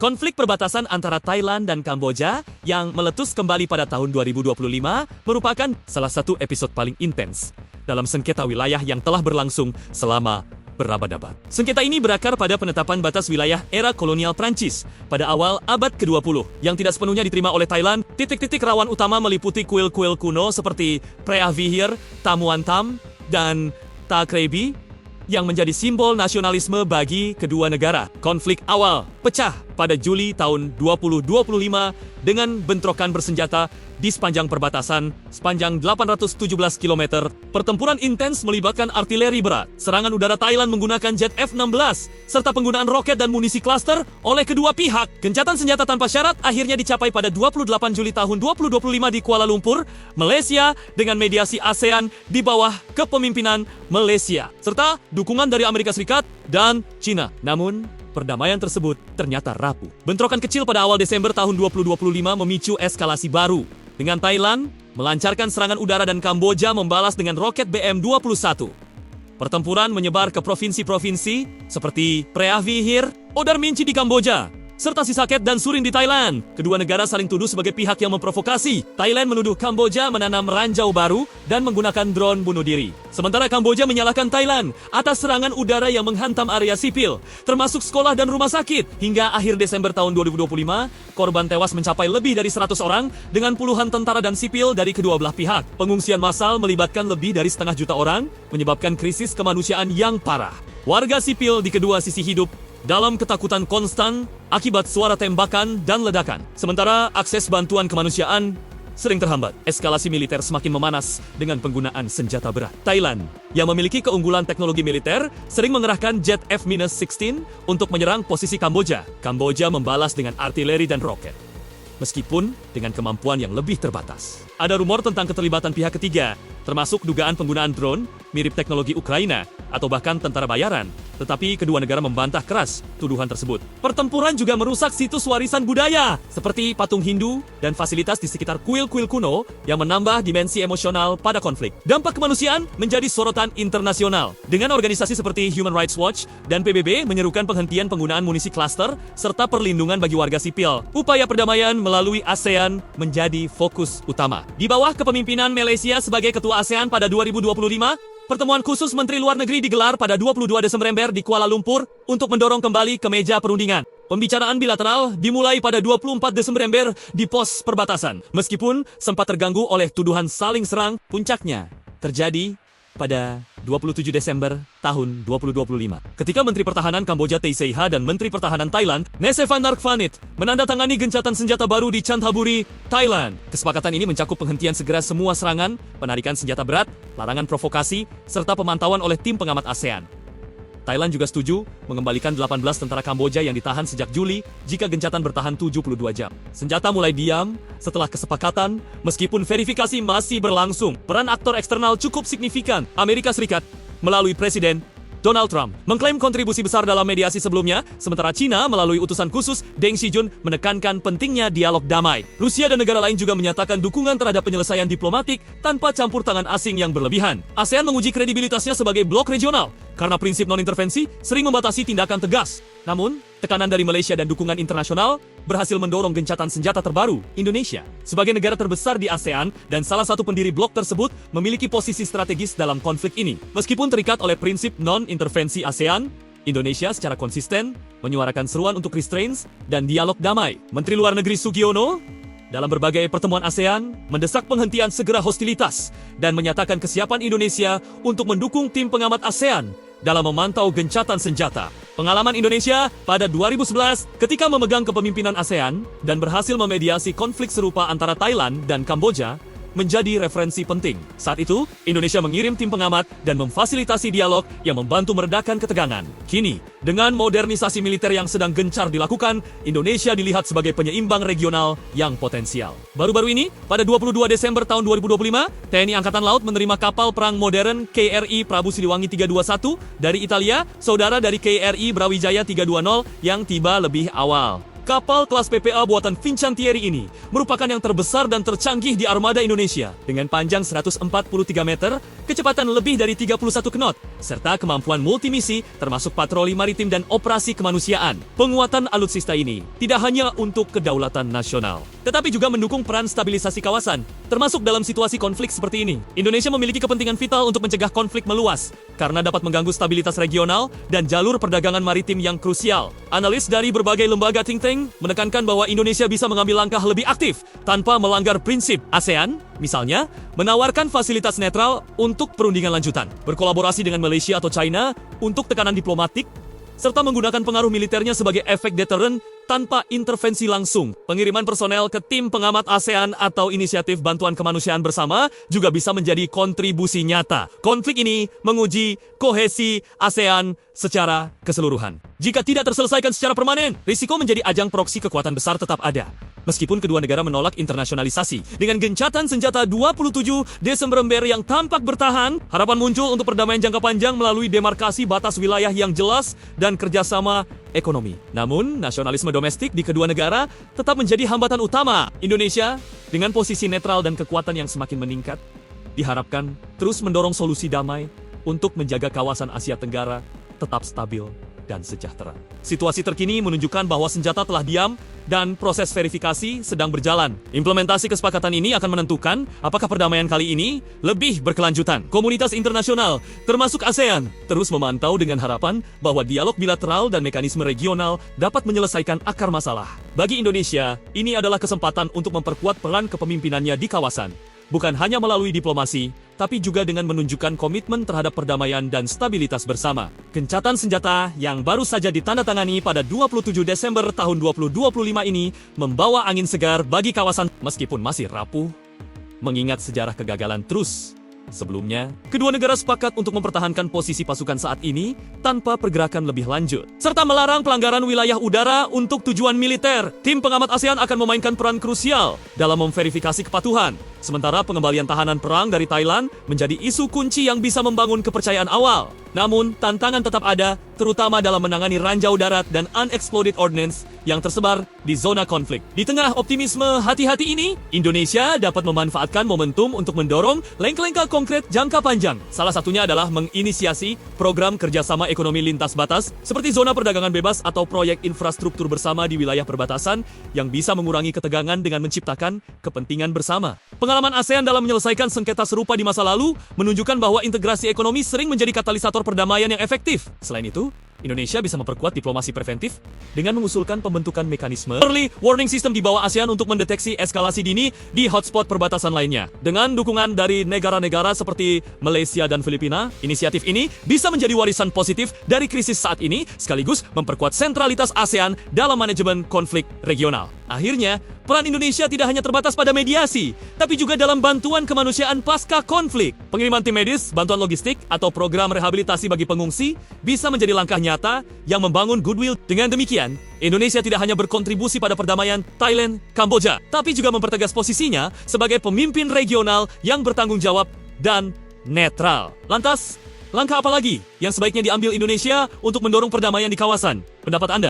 Konflik perbatasan antara Thailand dan Kamboja yang meletus kembali pada tahun 2025 merupakan salah satu episode paling intens dalam sengketa wilayah yang telah berlangsung selama berabad-abad. Sengketa ini berakar pada penetapan batas wilayah era kolonial Prancis pada awal abad ke-20 yang tidak sepenuhnya diterima oleh Thailand. Titik-titik rawan utama meliputi kuil-kuil kuno seperti Preah Vihear, Tamuan Tam, dan Ta Krabi yang menjadi simbol nasionalisme bagi kedua negara. Konflik awal pecah pada Juli tahun 2025 dengan bentrokan bersenjata di sepanjang perbatasan sepanjang 817 km. Pertempuran intens melibatkan artileri berat, serangan udara Thailand menggunakan jet F-16, serta penggunaan roket dan munisi klaster oleh kedua pihak. Gencatan senjata tanpa syarat akhirnya dicapai pada 28 Juli tahun 2025 di Kuala Lumpur, Malaysia, dengan mediasi ASEAN di bawah kepemimpinan Malaysia, serta dukungan dari Amerika Serikat dan China. Namun, perdamaian tersebut ternyata rapuh. Bentrokan kecil pada awal Desember tahun 2025 memicu eskalasi baru, dengan Thailand melancarkan serangan udara dan Kamboja membalas dengan roket BM-21. Pertempuran menyebar ke provinsi-provinsi seperti Preah Vihear, Odar Minci di Kamboja, serta Sisaket dan Surin di Thailand. Kedua negara saling tuduh sebagai pihak yang memprovokasi. Thailand menuduh Kamboja menanam ranjau baru dan menggunakan drone bunuh diri. Sementara Kamboja menyalahkan Thailand atas serangan udara yang menghantam area sipil, termasuk sekolah dan rumah sakit. Hingga akhir Desember tahun 2025, korban tewas mencapai lebih dari 100 orang dengan puluhan tentara dan sipil dari kedua belah pihak. Pengungsian massal melibatkan lebih dari 500 juta orang, menyebabkan krisis kemanusiaan yang parah. Warga sipil di kedua sisi hidup dalam ketakutan konstan akibat suara tembakan dan ledakan. Sementara akses bantuan kemanusiaan sering terhambat. Eskalasi militer semakin memanas dengan penggunaan senjata berat. Thailand, yang memiliki keunggulan teknologi militer, sering mengerahkan jet F-16 untuk menyerang posisi Kamboja. Kamboja membalas dengan artileri dan roket, meskipun dengan kemampuan yang lebih terbatas. Ada rumor tentang keterlibatan pihak ketiga, termasuk dugaan penggunaan drone mirip teknologi Ukraina atau bahkan tentara bayaran. Tetapi kedua negara membantah keras tuduhan tersebut. Pertempuran juga merusak situs warisan budaya seperti patung Hindu dan fasilitas di sekitar kuil-kuil kuno yang menambah dimensi emosional pada konflik. Dampak kemanusiaan menjadi sorotan internasional, dengan organisasi seperti Human Rights Watch dan PBB menyerukan penghentian penggunaan munisi klaster serta perlindungan bagi warga sipil. Upaya perdamaian melalui ASEAN menjadi fokus utama. Di bawah kepemimpinan Malaysia sebagai ketua ASEAN pada 2025, pertemuan khusus Menteri Luar Negeri digelar pada 22 Desember di Kuala Lumpur untuk mendorong kembali ke meja perundingan. Pembicaraan bilateral dimulai pada 24 Desember di pos perbatasan. Meskipun sempat terganggu oleh tuduhan saling serang, puncaknya terjadi pada 27 Desember tahun 2025. Ketika Menteri Pertahanan Kamboja Tay Sey Ha dan Menteri Pertahanan Thailand Nese Van Dark Vanit menandatangani gencatan senjata baru di Chanthaburi, Thailand. Kesepakatan ini mencakup penghentian segera semua serangan, penarikan senjata berat, larangan provokasi, serta pemantauan oleh tim pengamat ASEAN. Thailand juga setuju mengembalikan 18 tentara Kamboja yang ditahan sejak Juli jika gencatan bertahan 72 jam. Senjata mulai diam setelah kesepakatan, meskipun verifikasi masih berlangsung. Peran aktor eksternal cukup signifikan. Amerika Serikat melalui Presiden Donald Trump mengklaim kontribusi besar dalam mediasi sebelumnya, sementara China melalui utusan khusus Deng Xijun menekankan pentingnya dialog damai. Rusia dan negara lain juga menyatakan dukungan terhadap penyelesaian diplomatik tanpa campur tangan asing yang berlebihan. ASEAN menguji kredibilitasnya sebagai blok regional karena prinsip non-intervensi sering membatasi tindakan tegas. Namun, tekanan dari Malaysia dan dukungan internasional berhasil mendorong gencatan senjata terbaru. Indonesia, sebagai negara terbesar di ASEAN dan salah satu pendiri blok tersebut, memiliki posisi strategis dalam konflik ini. Meskipun terikat oleh prinsip non-intervensi ASEAN, Indonesia secara konsisten menyuarakan seruan untuk restraints dan dialog damai. Menteri Luar Negeri Sugiono dalam berbagai pertemuan ASEAN mendesak penghentian segera hostilitas dan menyatakan kesiapan Indonesia untuk mendukung tim pengamat ASEAN dalam memantau gencatan senjata. Pengalaman Indonesia pada 2011 ketika memegang kepemimpinan ASEAN dan berhasil memediasi konflik serupa antara Thailand dan Kamboja menjadi referensi penting. Saat itu, Indonesia mengirim tim pengamat dan memfasilitasi dialog yang membantu meredakan ketegangan. Kini, dengan modernisasi militer yang sedang gencar dilakukan, Indonesia dilihat sebagai penyeimbang regional yang potensial. Baru-baru ini, pada 22 Desember tahun 2025, TNI Angkatan Laut menerima kapal perang modern KRI Prabu Siliwangi 321 dari Italia, saudara dari KRI Brawijaya 320 yang tiba lebih awal. Kapal kelas PPA buatan Fincantieri ini merupakan yang terbesar dan tercanggih di armada Indonesia dengan panjang 143 meter, kecepatan lebih dari 31 knot, serta kemampuan multimisi termasuk patroli maritim dan operasi kemanusiaan. Penguatan alutsista ini tidak hanya untuk kedaulatan nasional, tetapi juga mendukung peran stabilisasi kawasan, termasuk dalam situasi konflik seperti ini. Indonesia memiliki kepentingan vital untuk mencegah konflik meluas, karena dapat mengganggu stabilitas regional dan jalur perdagangan maritim yang krusial. Analis dari berbagai lembaga think tank menekankan bahwa Indonesia bisa mengambil langkah lebih aktif tanpa melanggar prinsip ASEAN, misalnya menawarkan fasilitas netral untuk perundingan lanjutan, berkolaborasi dengan Malaysia atau China untuk tekanan diplomatik, serta menggunakan pengaruh militernya sebagai efek deterren tanpa intervensi langsung. Pengiriman personel ke tim pengamat ASEAN atau inisiatif bantuan kemanusiaan bersama juga bisa menjadi kontribusi nyata. Konflik ini menguji kohesi ASEAN secara keseluruhan. Jika tidak terselesaikan secara permanen, risiko menjadi ajang proksi kekuatan besar tetap ada. Meskipun kedua negara menolak internasionalisasi, dengan gencatan senjata 27 Desember yang tampak bertahan, harapan muncul untuk perdamaian jangka panjang melalui demarkasi batas wilayah yang jelas dan kerjasama ekonomi. Namun, nasionalisme domestik di kedua negara tetap menjadi hambatan utama. Indonesia, dengan posisi netral dan kekuatan yang semakin meningkat, diharapkan terus mendorong solusi damai untuk menjaga kawasan Asia Tenggara tetap stabil dan sejahtera. Situasi terkini menunjukkan bahwa senjata telah diam dan proses verifikasi sedang berjalan. Implementasi kesepakatan ini akan menentukan apakah perdamaian kali ini lebih berkelanjutan. Komunitas internasional, termasuk ASEAN, terus memantau dengan harapan bahwa dialog bilateral dan mekanisme regional dapat menyelesaikan akar masalah. Bagi Indonesia, ini adalah kesempatan untuk memperkuat peran kepemimpinannya di kawasan. Bukan hanya melalui diplomasi, tapi juga dengan menunjukkan komitmen terhadap perdamaian dan stabilitas bersama. Gencatan senjata yang baru saja ditandatangani pada 27 Desember tahun 2025 ini membawa angin segar bagi kawasan meskipun masih rapuh, mengingat sejarah kegagalan terus. Sebelumnya, kedua negara sepakat untuk mempertahankan posisi pasukan saat ini tanpa pergerakan lebih lanjut, serta melarang pelanggaran wilayah udara untuk tujuan militer. Tim pengamat ASEAN akan memainkan peran krusial dalam memverifikasi kepatuhan, sementara pengembalian tahanan perang dari Thailand menjadi isu kunci yang bisa membangun kepercayaan awal. Namun, tantangan tetap ada, terutama dalam menangani ranjau darat dan unexploded ordnance yang tersebar di zona konflik. Di tengah optimisme hati-hati ini, Indonesia dapat memanfaatkan momentum untuk mendorong langkah-langkah konkret jangka panjang. Salah satunya adalah menginisiasi program kerjasama ekonomi lintas batas, seperti zona perdagangan bebas atau proyek infrastruktur bersama di wilayah perbatasan yang bisa mengurangi ketegangan dengan menciptakan kepentingan bersama. Pengalaman ASEAN dalam menyelesaikan sengketa serupa di masa lalu menunjukkan bahwa integrasi ekonomi sering menjadi katalisator perdamaian yang efektif. Selain itu, Indonesia bisa memperkuat diplomasi preventif dengan mengusulkan pembentukan mekanisme early warning system di bawah ASEAN untuk mendeteksi eskalasi dini di hotspot perbatasan lainnya. Dengan dukungan dari negara-negara seperti Malaysia dan Filipina, inisiatif ini bisa menjadi warisan positif dari krisis saat ini, sekaligus memperkuat sentralitas ASEAN dalam manajemen konflik regional. Akhirnya, peran Indonesia tidak hanya terbatas pada mediasi, tapi juga dalam bantuan kemanusiaan pasca konflik. Pengiriman tim medis, bantuan logistik, atau program rehabilitasi bagi pengungsi bisa menjadi langkah nyata yang membangun goodwill. Dengan demikian, Indonesia tidak hanya berkontribusi pada perdamaian Thailand, Kamboja, tapi juga mempertegas posisinya sebagai pemimpin regional yang bertanggung jawab dan netral. Lantas, langkah apa lagi yang sebaiknya diambil Indonesia untuk mendorong perdamaian di kawasan? Pendapat Anda?